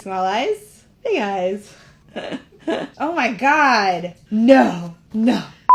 Small eyes, big eyes. Oh my God. No.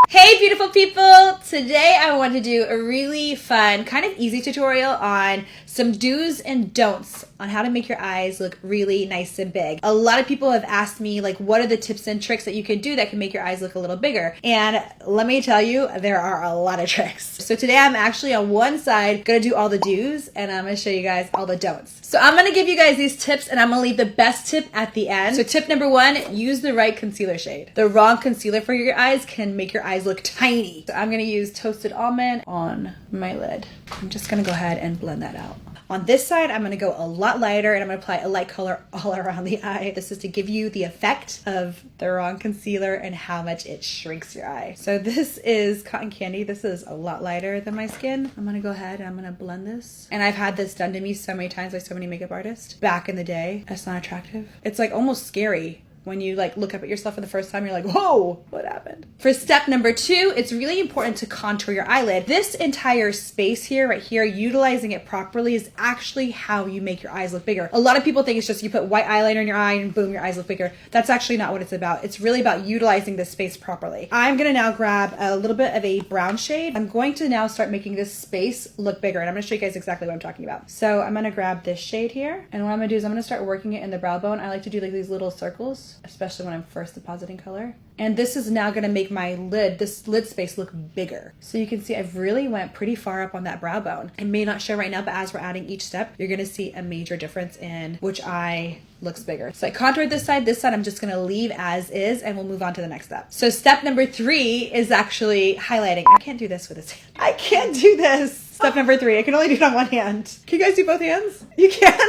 Hey beautiful people! Today I want to do a really fun, kind of easy tutorial on some do's and don'ts on how to make your eyes look really nice and big. A lot of people have asked me, like, what are the tips and tricks that you can do that can make your eyes look a little bigger? And let me tell you, there are a lot of tricks. So today I'm actually on one side gonna do all the do's and I'm gonna show you guys all the don'ts. So I'm gonna give you guys these tips and I'm gonna leave the best tip at the end. So tip number one, use the right concealer shade. The wrong concealer for your eyes can make your eyes look tiny. So I'm gonna use Toasted Almond on my lid. I'm just gonna go ahead and blend that out. On this side, I'm gonna go a lot lighter and I'm gonna apply a light color all around the eye. This is to give you the effect of the wrong concealer and how much it shrinks your eye. So this is Cotton Candy. This is a lot lighter than my skin. I'm gonna go ahead and I'm gonna blend this. And I've had this done to me so many times by so many makeup artists back in the day. That's not attractive. It's like almost scary. When you like look up at yourself for the first time, you're like, whoa, what happened? For step number two, it's really important to contour your eyelid. This entire space here, right here, utilizing it properly is actually how you make your eyes look bigger. A lot of people think it's just you put white eyeliner in your eye and boom, your eyes look bigger. That's actually not what it's about. It's really about utilizing this space properly. I'm gonna now grab a little bit of a brown shade. I'm going to now start making this space look bigger and I'm gonna show you guys exactly what I'm talking about. So I'm gonna grab this shade here and what I'm gonna do is I'm gonna start working it in the brow bone. I like to do like these little circles, especially when I'm first depositing color. And this is now gonna make my lid, this lid space look bigger. So you can see I've really went pretty far up on that brow bone. It may not show right now, but as we're adding each step, you're gonna see a major difference in which eye looks bigger. So I contoured this side I'm just gonna leave as is and we'll move on to the next step. So step number three is actually highlighting. I can't do this with this hand. I can't do this. Step number three, I can only do it on one hand. Can you guys do both hands? You can?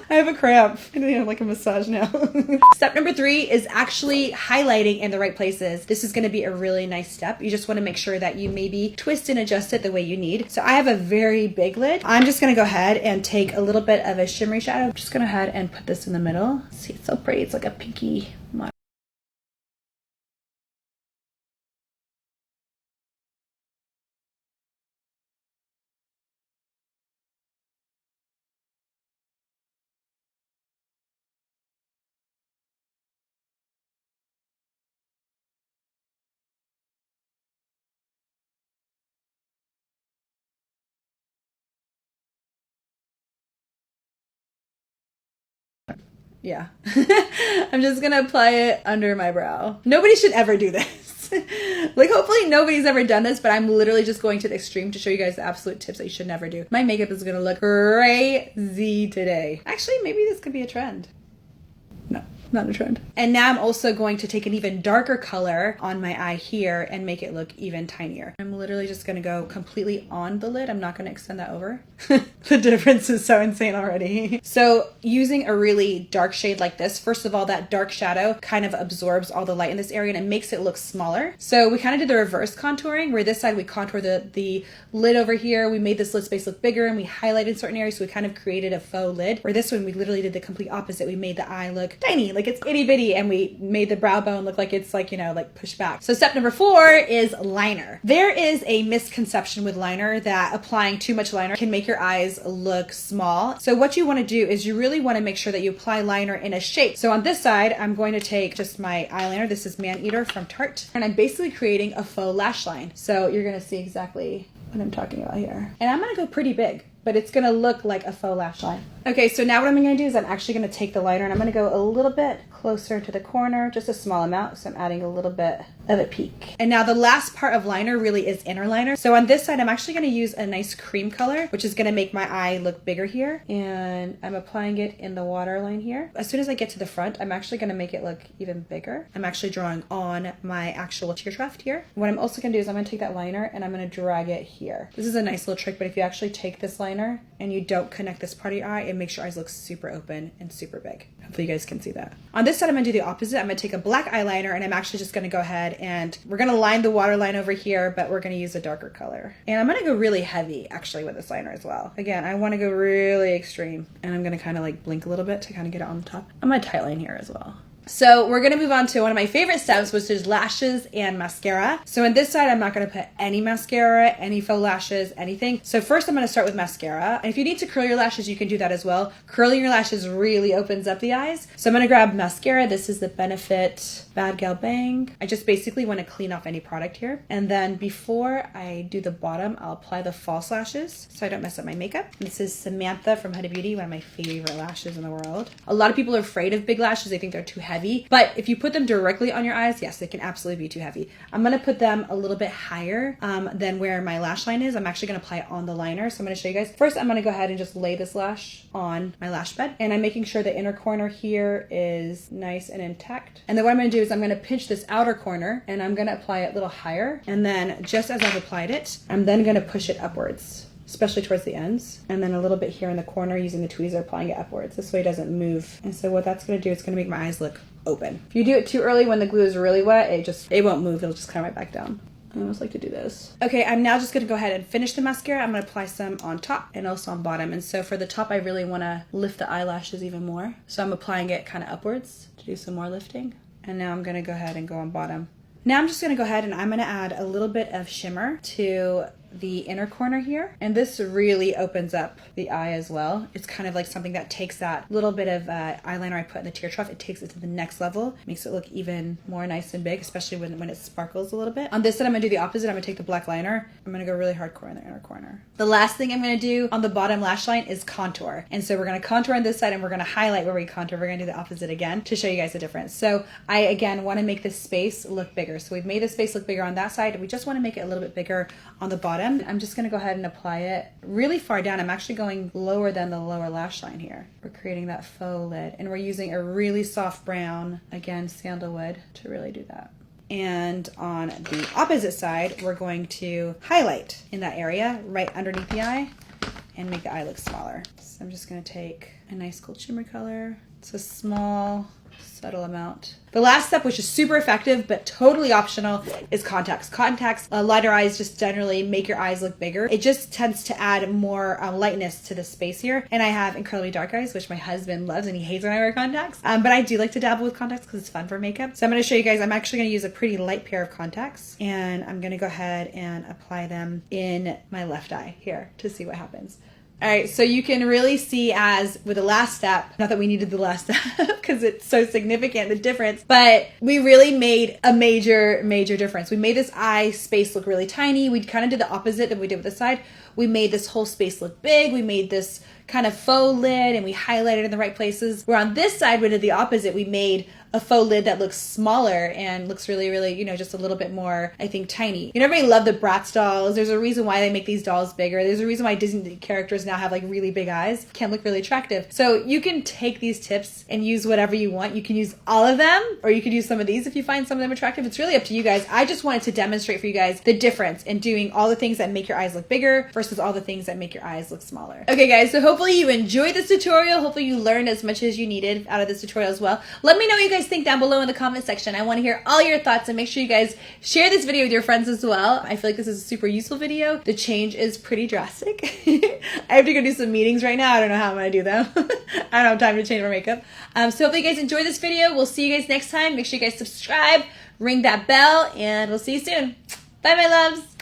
I have a cramp. I need like a massage now. Step number three is actually highlighting in the right places. This is gonna be a really nice step. You just wanna make sure that you maybe twist and adjust it the way you need. So I have a very big lid. I'm just gonna go ahead and take a little bit of a shimmery shadow. I'm just gonna go ahead and put this in the middle. See, it's so pretty. It's like a pinky mark. Yeah. I'm just gonna apply it under my brow. Nobody should ever do this. Like hopefully nobody's ever done this, but I'm literally just going to the extreme to show you guys the absolute tips that you should never do. My makeup is gonna look crazy today. Actually, maybe this could be a trend. No, not a trend. And now I'm also going to take an even darker color on my eye here and make it look even tinier. I'm literally just gonna go completely on the lid. I'm not gonna extend that over. The difference is so insane already. So using a really dark shade like this, first of all, that dark shadow kind of absorbs all the light in this area and it makes it look smaller. So we kind of did the reverse contouring where this side we contour the lid over here. We made this lid space look bigger and we highlighted certain areas. So we kind of created a faux lid. Where this one, we literally did the complete opposite. We made the eye look tiny, like it's itty bitty, and we made the brow bone look like it's like, you know, like pushed back. So step number four is liner. There is a misconception with liner that applying too much liner can make your eyes look small. So what you want to do is you really want to make sure that you apply liner in a shape. So on this side, I'm going to take just my eyeliner. This is Man Eater from Tarte. And I'm basically creating a faux lash line. So you're going to see exactly what I'm talking about here. And I'm going to go pretty big, but it's gonna look like a faux lash line. Okay, so now what I'm gonna do is I'm actually gonna take the liner and I'm gonna go a little bit closer to the corner, just a small amount. So I'm adding a little bit of a peak. And now the last part of liner really is inner liner. So on this side, I'm actually gonna use a nice cream color, which is gonna make my eye look bigger here. And I'm applying it in the waterline here. As soon as I get to the front, I'm actually gonna make it look even bigger. I'm actually drawing on my actual tear shaft here. What I'm also gonna do is I'm gonna take that liner and I'm gonna drag it here. This is a nice little trick, but if you actually take this liner and you don't connect this part of your eye, it makes your eyes look super open and super big. Hopefully you guys can see that. On this side, I'm gonna do the opposite. I'm gonna take a black eyeliner and I'm actually just gonna go ahead and we're gonna line the waterline over here, but we're gonna use a darker color. And I'm gonna go really heavy actually with this liner as well. Again, I wanna go really extreme and I'm gonna kind of like blink a little bit to kind of get it on the top. I'm gonna tightline here as well. So we're gonna move on to one of my favorite steps, which is lashes and mascara. So on this side, I'm not gonna put any mascara, any faux lashes, anything. So first I'm gonna start with mascara. And if you need to curl your lashes, you can do that as well. Curling your lashes really opens up the eyes. So I'm gonna grab mascara. This is the Benefit Bad Gal Bang. I just basically wanna clean off any product here. And then before I do the bottom, I'll apply the false lashes so I don't mess up my makeup. This is Samantha from Huda Beauty, one of my favorite lashes in the world. A lot of people are afraid of big lashes. They think they're too heavy, but if you put them directly on your eyes, yes, they can absolutely be too heavy. I'm gonna put them a little bit higher than where my lash line is. I'm actually gonna apply it on the liner. So I'm gonna show you guys. First, I'm gonna go ahead and just lay this lash on my lash bed. And I'm making sure the inner corner here is nice and intact. And then what I'm gonna do is I'm gonna pinch this outer corner and I'm gonna apply it a little higher. And then just as I've applied it, I'm then gonna push it upwards, especially towards the ends, and then a little bit here in the corner using the tweezer, applying it upwards. This way it doesn't move. And so what that's gonna do, it's gonna make my eyes look open. If you do it too early when the glue is really wet, it won't move, it'll just come right back down. I almost like to do this. Okay, I'm now just gonna go ahead and finish the mascara. I'm gonna apply some on top and also on bottom. And so for the top, I really wanna lift the eyelashes even more. So I'm applying it kind of upwards to do some more lifting. And now I'm gonna go ahead and go on bottom. Now I'm just gonna go ahead and I'm gonna add a little bit of shimmer to the inner corner here. And this really opens up the eye as well. It's kind of like something that takes that little bit of eyeliner I put in the tear trough, it takes it to the next level, makes it look even more nice and big, especially when it sparkles a little bit. On this side, I'm gonna do the opposite. I'm gonna take the black liner. I'm gonna go really hardcore in the inner corner. The last thing I'm gonna do on the bottom lash line is contour. And so we're gonna contour on this side and we're gonna highlight where we contour. We're gonna do the opposite again to show you guys the difference. So I, again, wanna make this space look bigger. So we've made this space look bigger on that side. We just wanna make it a little bit bigger on the bottom. I'm just gonna go ahead and apply it really far down. I'm actually going lower than the lower lash line here. We're creating that faux lid and we're using a really soft brown, again, sandalwood, to really do that. And on the opposite side, we're going to highlight in that area right underneath the eye and make the eye look smaller. So I'm just gonna take a nice cool shimmer color. It's a small, subtle amount. The last step, which is super effective but totally optional, is contacts. Contacts, lighter eyes just generally make your eyes look bigger. It just tends to add more lightness to the space here. And I have incredibly dark eyes, which my husband loves and he hates when I wear contacts. But I do like to dabble with contacts because it's fun for makeup. So I'm gonna show you guys, I'm actually gonna use a pretty light pair of contacts and I'm gonna go ahead and apply them in my left eye here to see what happens. All right, so you can really see as with the last step, not that we needed the last step because it's so significant, the difference, but we really made a major difference. We made this eye space look really tiny. We kind of did the opposite than we did with this side. We made this whole space look big. We made this kind of faux lid and we highlighted in the right places. Where on this side, we did the opposite. We made a faux lid that looks smaller and looks really, you know, just a little bit more, I think, tiny. You know, everybody loved the Bratz dolls. There's a reason why they make these dolls bigger. There's a reason why Disney characters now have like really big eyes, can look really attractive. So you can take these tips and use whatever you want. You can use all of them, or you could use some of these if you find some of them attractive. It's really up to you guys. I just wanted to demonstrate for you guys the difference in doing all the things that make your eyes look bigger versus all the things that make your eyes look smaller. Okay guys, so hopefully you enjoyed this tutorial. Hopefully you learned as much as you needed out of this tutorial as well. Let me know what you guys think down below in the comment section. I want to hear all your thoughts and make sure you guys share this video with your friends as well. I feel like this is a super useful video. The change is pretty drastic. I have to go do some meetings right now. I don't know how I'm going to do them. I don't have time to change my makeup. So hopefully you guys enjoyed this video. We'll see you guys next time. Make sure you guys subscribe, ring that bell, and we'll see you soon. Bye, my loves.